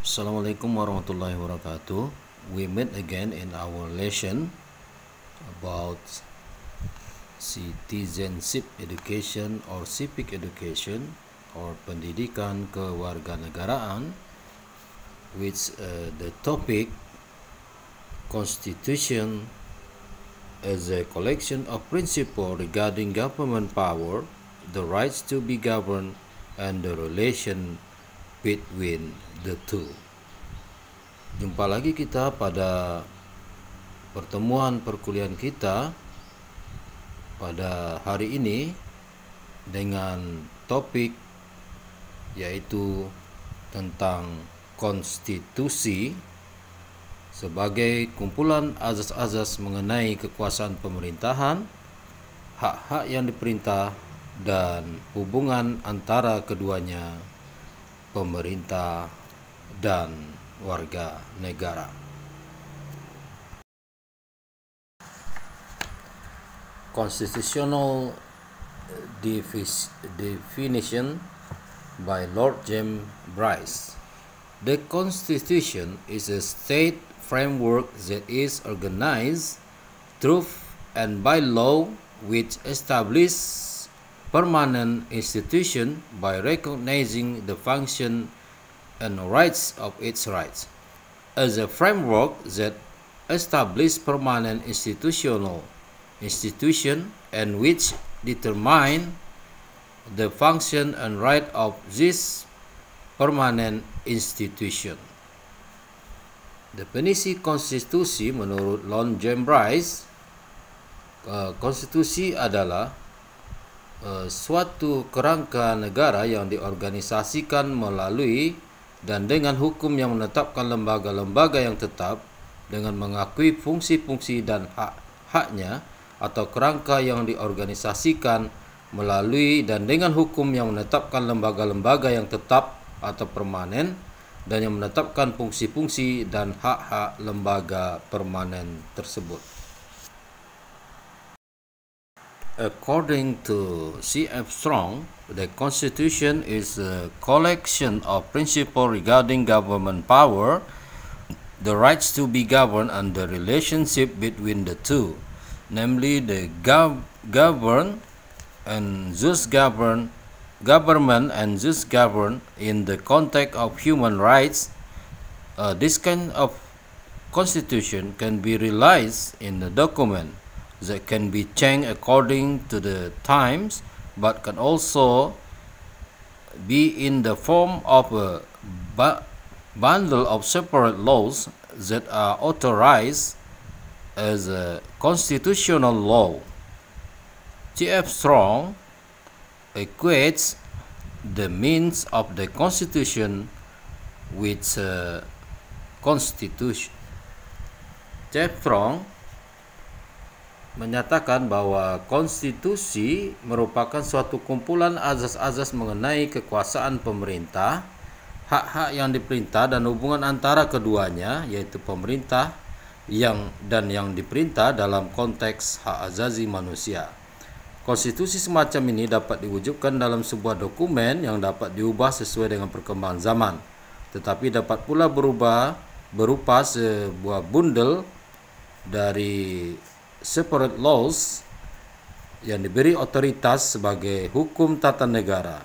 Assalamualaikum warahmatullahi wabarakatuh. We meet again in our lesson about citizenship education or civic education or pendidikan kewarganegaraan, which the topic Constitution as a collection of principles regarding government power, the rights to be governed, and the relation between the two. Jumpa lagi kita pada pertemuan perkuliahan kita pada hari ini dengan topik yaitu tentang konstitusi sebagai kumpulan azas-azas mengenai kekuasaan pemerintahan, hak-hak yang diperintah, dan hubungan antara keduanya, pemerintah dan warga negara. Constitutional definition by Lord James Bryce. The Constitution is a state framework that is organized through and by law which establishes permanent institution by recognizing the function and rights of its rights. As a framework that establishes permanent institution and which determine the function and right of this permanent institution. Definisi konstitusi menurut Lord James Bryce, konstitusi adalah suatu kerangka negara yang diorganisasikan melalui dan dengan hukum yang menetapkan lembaga-lembaga yang tetap dengan mengakui fungsi-fungsi dan hak-haknya, atau kerangka yang diorganisasikan melalui dan dengan hukum yang menetapkan lembaga-lembaga yang tetap atau permanen dan yang menetapkan fungsi-fungsi dan hak-hak lembaga permanen tersebut. According to C.F. Strong, the Constitution is a collection of principles regarding government power, the rights to be governed, and the relationship between the two, namely the government and thus governed in the context of human rights. This kind of constitution can be realized in the document that can be changed according to the times, but can also be in the form of a bundle of separate laws that are authorized as a constitutional law. G.F. Strong equates the means of the Constitution with Constitution. G.F. Strong menyatakan bahwa konstitusi merupakan suatu kumpulan azas-azas mengenai kekuasaan pemerintah, hak-hak yang diperintah, dan hubungan antara keduanya, yaitu pemerintah yang diperintah dalam konteks hak azazi manusia. Konstitusi semacam ini dapat diwujudkan dalam sebuah dokumen yang dapat diubah sesuai dengan perkembangan zaman, tetapi dapat pula berupa sebuah bundel dari separate laws yang diberi otoritas sebagai hukum tata negara.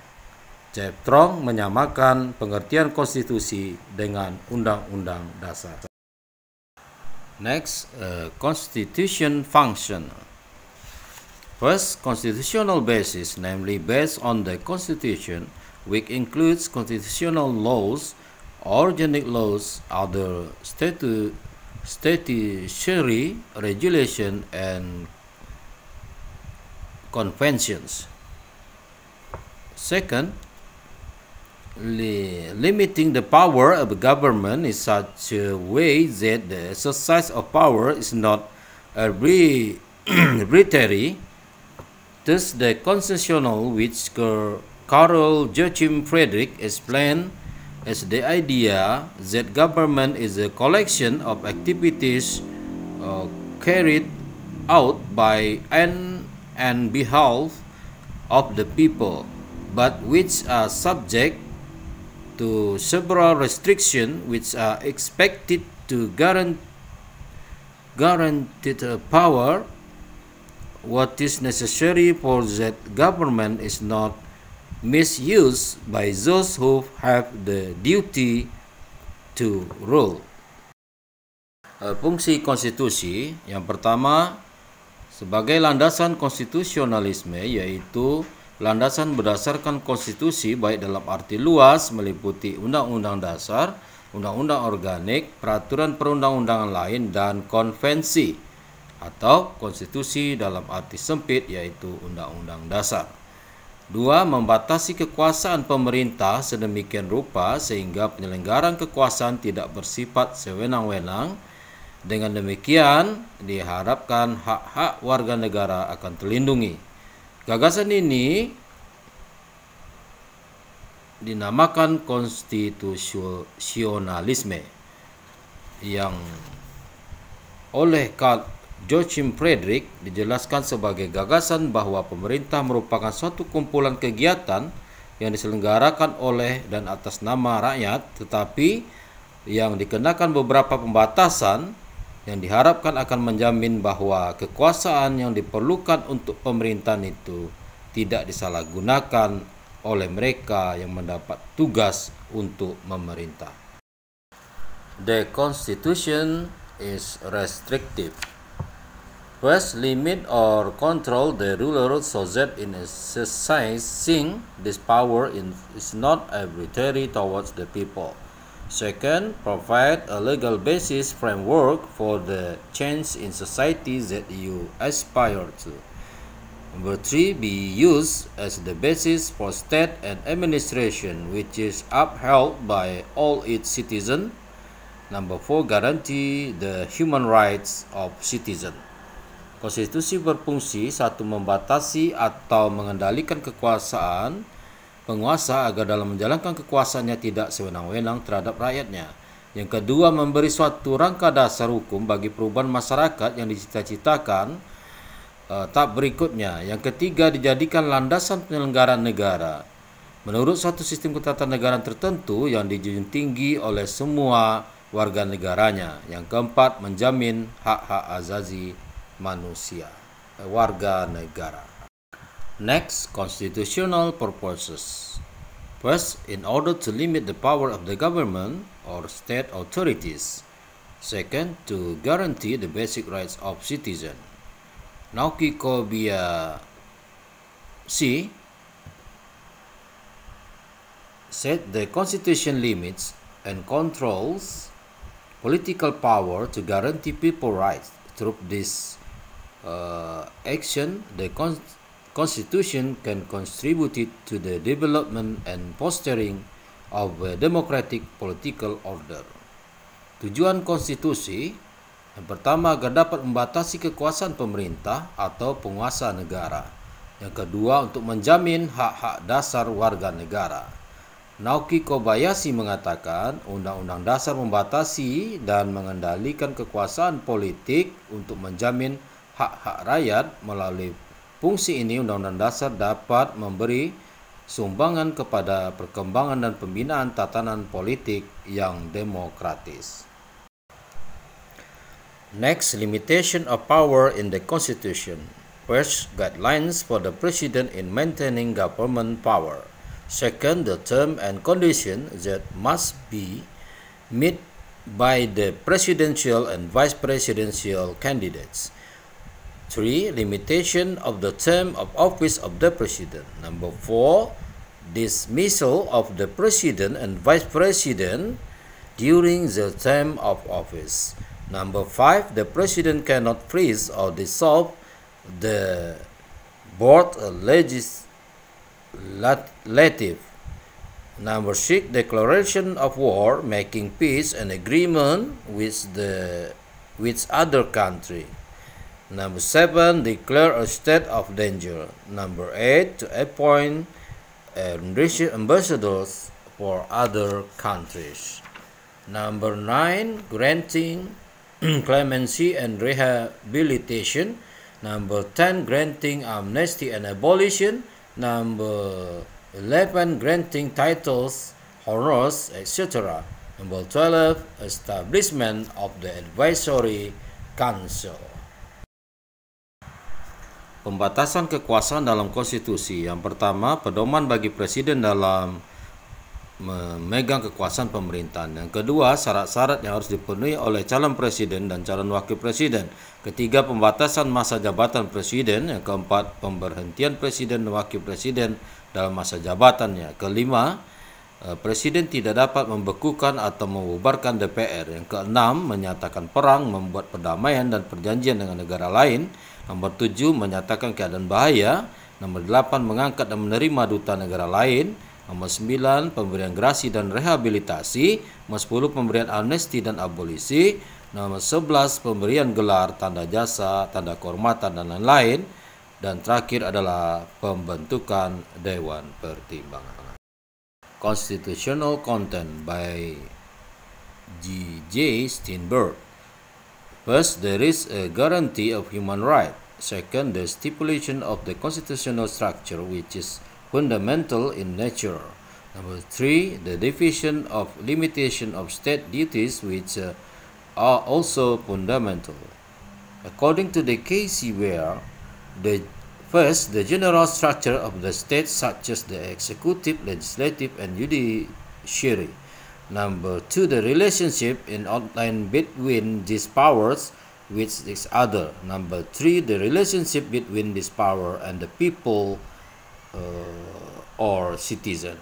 J.F. Strong menyamakan pengertian konstitusi dengan undang-undang dasar. Next, constitution function. First, constitutional basis, namely based on the Constitution, which includes constitutional laws, organic laws, other statutory regulation, and conventions. Second, limiting the power of the government in such a way that the exercise of power is not arbitrary. Thus, the constitutional, which Karl Joachim Friedrich explained as the idea that government is a collection of activities carried out by and behalf of the people, but which are subject to several restrictions which are expected to guarantee power. What is necessary for that government is not misused by those who have the duty to rule. Fungsi konstitusi yang pertama sebagai landasan konstitusionalisme, yaitu landasan berdasarkan konstitusi baik dalam arti luas meliputi undang-undang dasar, undang-undang organik, peraturan perundang-undangan lain, dan konvensi, atau konstitusi dalam arti sempit yaitu undang-undang dasar. 2. Membatasi kekuasaan pemerintah sedemikian rupa sehingga penyelenggaraan kekuasaan tidak bersifat sewenang-wenang. Dengan demikian, diharapkan hak-hak warga negara akan terlindungi. Gagasan ini dinamakan konstitusionalisme yang oleh Karl Joachim Friedrich dijelaskan sebagai gagasan bahwa pemerintah merupakan suatu kumpulan kegiatan yang diselenggarakan oleh dan atas nama rakyat, tetapi yang dikenakan beberapa pembatasan yang diharapkan akan menjamin bahwa kekuasaan yang diperlukan untuk pemerintahan itu tidak disalahgunakan oleh mereka yang mendapat tugas untuk memerintah. The Constitution is restrictive. First, limit or control the ruler so that in exercising this power is not arbitrary towards the people. Second, provide a legal basis framework for the change in society that you aspire to. Number 3, be used as the basis for state and administration which is upheld by all its citizens. Number 4, guarantee the human rights of citizens. Konstitusi berfungsi satu membatasi atau mengendalikan kekuasaan penguasa agar dalam menjalankan kekuasaannya tidak sewenang-wenang terhadap rakyatnya. Yang kedua, memberi suatu rangka dasar hukum bagi perubahan masyarakat yang dicita-citakan tahap berikutnya. Yang ketiga, dijadikan landasan penyelenggaraan negara menurut suatu sistem ketatanegaraan tertentu yang dijunjung tinggi oleh semua warga negaranya. Yang keempat, menjamin hak-hak asasi manusia warga negara. Next, constitutional purposes. First, in order to limit the power of the government or state authorities. Second, to guarantee the basic rights of citizens. Naoki Kobayashi said the Constitution limits and controls political power to guarantee people's rights. Through this action, the Constitution can contribute to the development and fostering of a democratic political order. Tujuan konstitusi yang pertama agar dapat membatasi kekuasaan pemerintah atau penguasa negara. Yang kedua, untuk menjamin hak-hak dasar warga negara. Naoki Kobayashi mengatakan Undang-Undang Dasar membatasi dan mengendalikan kekuasaan politik untuk menjamin hak-hak rakyat. Melalui fungsi ini, Undang-Undang Dasar dapat memberi sumbangan kepada perkembangan dan pembinaan tatanan politik yang demokratis. Next, limitation of power in the Constitution. First, guidelines for the President in maintaining government power. Second, the term and condition that must be met by the presidential and vice presidential candidates. 3. Limitation of the term of office of the president. Number 4. Dismissal of the president and vice president during the term of office. Number 5. The president cannot freeze or dissolve the board legislative. Number 6. Declaration of war, making peace and agreement with other country. Number 7. Declare a state of danger. Number 8. To appoint ambassadors for other countries. Number 9. Granting clemency and rehabilitation. Number 10. Granting amnesty and abolition. Number 11. Granting titles, honors, etc. Number 12, establishment of the advisory council. Pembatasan kekuasaan dalam konstitusi. Yang pertama, pedoman bagi presiden dalam memegang kekuasaan pemerintahan. Yang kedua, syarat-syarat yang harus dipenuhi oleh calon presiden dan calon wakil presiden. Ketiga, pembatasan masa jabatan presiden. Yang keempat, pemberhentian presiden dan wakil presiden dalam masa jabatannya. Kelima, presiden tidak dapat membekukan atau membubarkan DPR. Yang keenam, menyatakan perang, membuat perdamaian dan perjanjian dengan negara lain. Nomor 7, menyatakan keadaan bahaya. Nomor 8, mengangkat dan menerima duta negara lain. Nomor 9, pemberian gerasi dan rehabilitasi. Nomor 10, pemberian amnesti dan abolisi. Nomor 11, pemberian gelar, tanda jasa, tanda kehormatan, dan lain-lain. Dan terakhir adalah pembentukan Dewan Pertimbangan. Constitutional Content by G.J. Steinberg. First, there is a guarantee of human right. Second, the stipulation of the constitutional structure, which is fundamental in nature. Number 3, the division of limitation of state duties, which are also fundamental. According to the Casey Ware, the general structure of the state, such as the executive, legislative, and judiciary. Number 2, the relationship in outline between these powers with each other. Number 3, the relationship between this power and the people or citizen.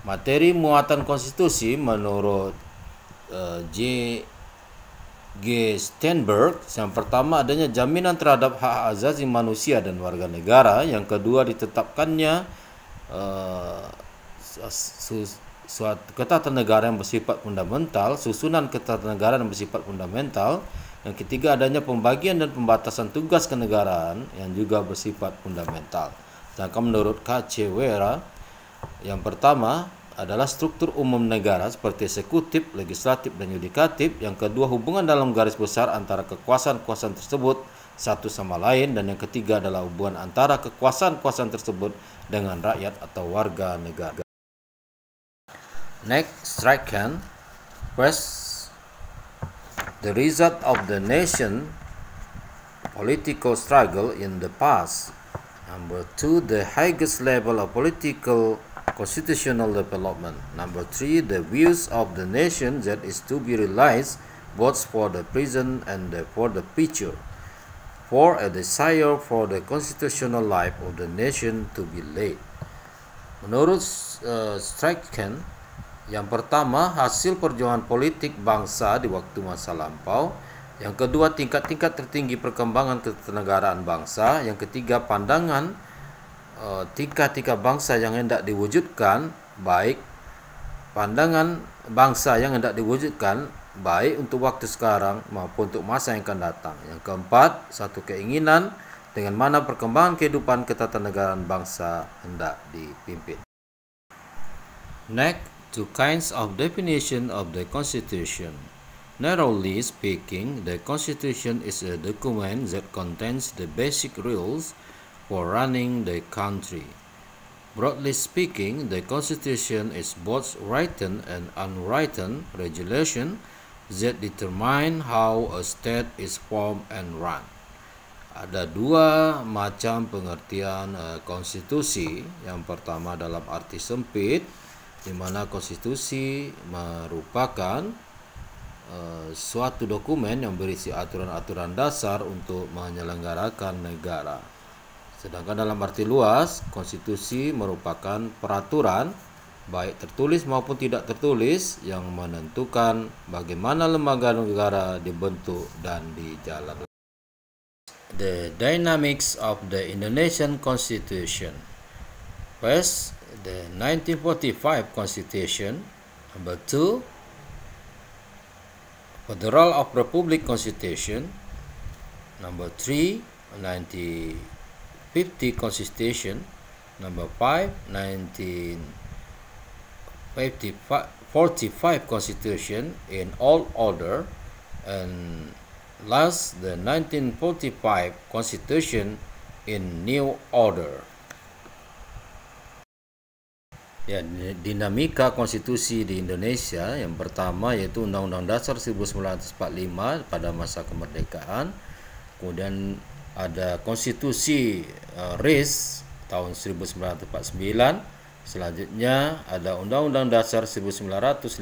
Materi muatan konstitusi menurut J.G. Steinberg, yang pertama adanya jaminan terhadap hak asasi manusia dan warga negara. Yang kedua, ditetapkannya suatu ketatanegaraan yang bersifat fundamental, susunan ketatanegaraan yang bersifat fundamental. Yang ketiga, adanya pembagian dan pembatasan tugas kenegaraan yang juga bersifat fundamental. Sedangkan menurut K.C. Ware, yang pertama adalah struktur umum negara seperti eksekutif, legislatif, dan yudikatif. Yang kedua, hubungan dalam garis besar antara kekuasaan-kekuasaan tersebut satu sama lain. Dan yang ketiga adalah hubungan antara kekuasaan-kekuasaan tersebut dengan rakyat atau warga negara. Next, second, first, the result of the nation political struggle in the past. Number 2, the highest level of political constitutional development. Number 3, the views of the nation that is to be realized both for the present and for the future. 4, a desire for the constitutional life of the nation to be led. Menurut Strachan, yang pertama, hasil perjuangan politik bangsa di waktu masa lampau. Yang kedua, tingkat-tingkat tertinggi perkembangan ketatanegaraan bangsa. Yang ketiga, pandangan tingkat-tingkat bangsa yang hendak diwujudkan, baik pandangan bangsa yang hendak diwujudkan baik untuk waktu sekarang maupun untuk masa yang akan datang. Yang keempat, satu keinginan dengan mana perkembangan kehidupan ketatanegaraan bangsa hendak dipimpin. Next, two kinds of definition of the Constitution. Narrowly speaking, the Constitution is a document that contains the basic rules for running the country. Broadly speaking, the Constitution is both written and unwritten regulation that determine how a state is formed and run. Ada dua macam pengertian konstitusi. Yang pertama dalam arti sempit, di mana konstitusi merupakan suatu dokumen yang berisi aturan-aturan dasar untuk menyelenggarakan negara. Sedangkan dalam arti luas, konstitusi merupakan peraturan baik tertulis maupun tidak tertulis yang menentukan bagaimana lembaga negara dibentuk dan dijalankan. The dynamics of the Indonesian Constitution. First, the 1945 Constitution. Number 2, Federal of Republic Constitution. Number 3, 1950 Constitution. Number 5, 1945 Constitution in all order. And last, the 1945 Constitution in new order. Ya, dinamika konstitusi di Indonesia yang pertama yaitu Undang-Undang Dasar 1945 pada masa kemerdekaan. Kemudian ada konstitusi RIS tahun 1949. Selanjutnya ada Undang-Undang Dasar 1950.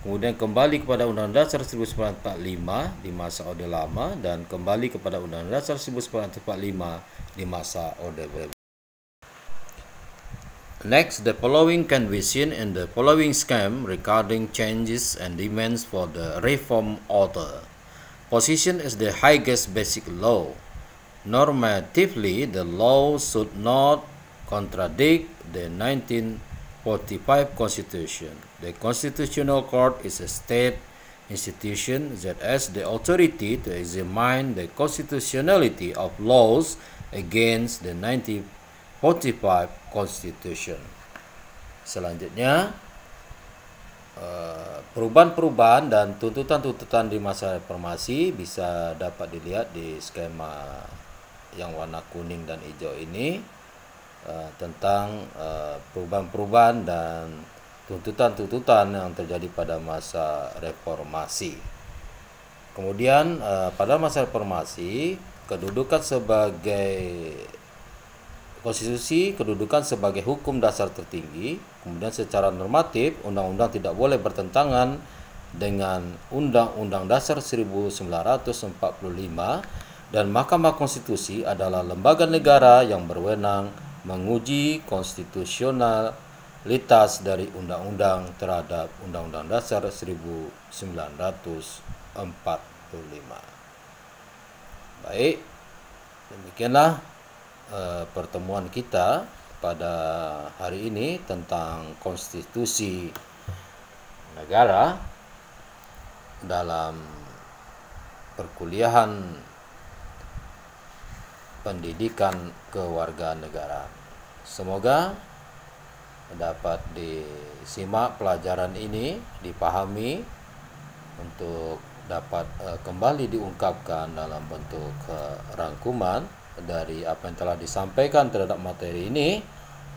Kemudian kembali kepada Undang-Undang Dasar 1945 di masa Orde Lama dan kembali kepada Undang-Undang Dasar 1945 di masa Orde Baru. Next, the following can be seen in the following scheme regarding changes and demands for the reform order. Position is the highest basic law. Normatively, the law should not contradict the 1945 Constitution. The Constitutional Court is a state institution that has the authority to examine the constitutionality of laws against the 1945 Constitution. Selanjutnya, perubahan-perubahan dan tuntutan-tuntutan di masa reformasi bisa dapat dilihat di skema yang warna kuning dan hijau ini, tentang perubahan-perubahan dan tuntutan-tuntutan yang terjadi pada masa reformasi. Kemudian pada masa reformasi, kedudukan sebagai konstitusi, kedudukan sebagai hukum dasar tertinggi. Kemudian secara normatif, undang-undang tidak boleh bertentangan dengan Undang-Undang Dasar 1945, dan Mahkamah Konstitusi adalah lembaga negara yang berwenang menguji konstitusionalitas dari undang-undang terhadap Undang-Undang Dasar 1945. Baik, demikianlah pertemuan kita pada hari ini tentang konstitusi negara dalam perkuliahan pendidikan kewarganegaraan. Semoga dapat disimak pelajaran ini, dipahami untuk dapat kembali diungkapkan dalam bentuk rangkuman dari apa yang telah disampaikan terhadap materi ini.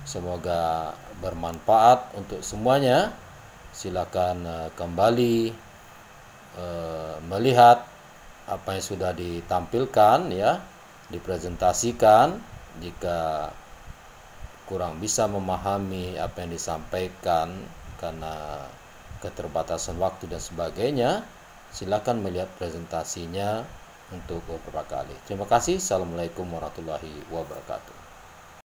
Semoga bermanfaat untuk semuanya. Silakan kembali melihat apa yang sudah ditampilkan, ya, dipresentasikan. Jika kurang bisa memahami apa yang disampaikan karena keterbatasan waktu dan sebagainya, silakan melihat presentasinya untuk beberapa kali. Terima kasih. Assalamualaikum warahmatullahi wabarakatuh.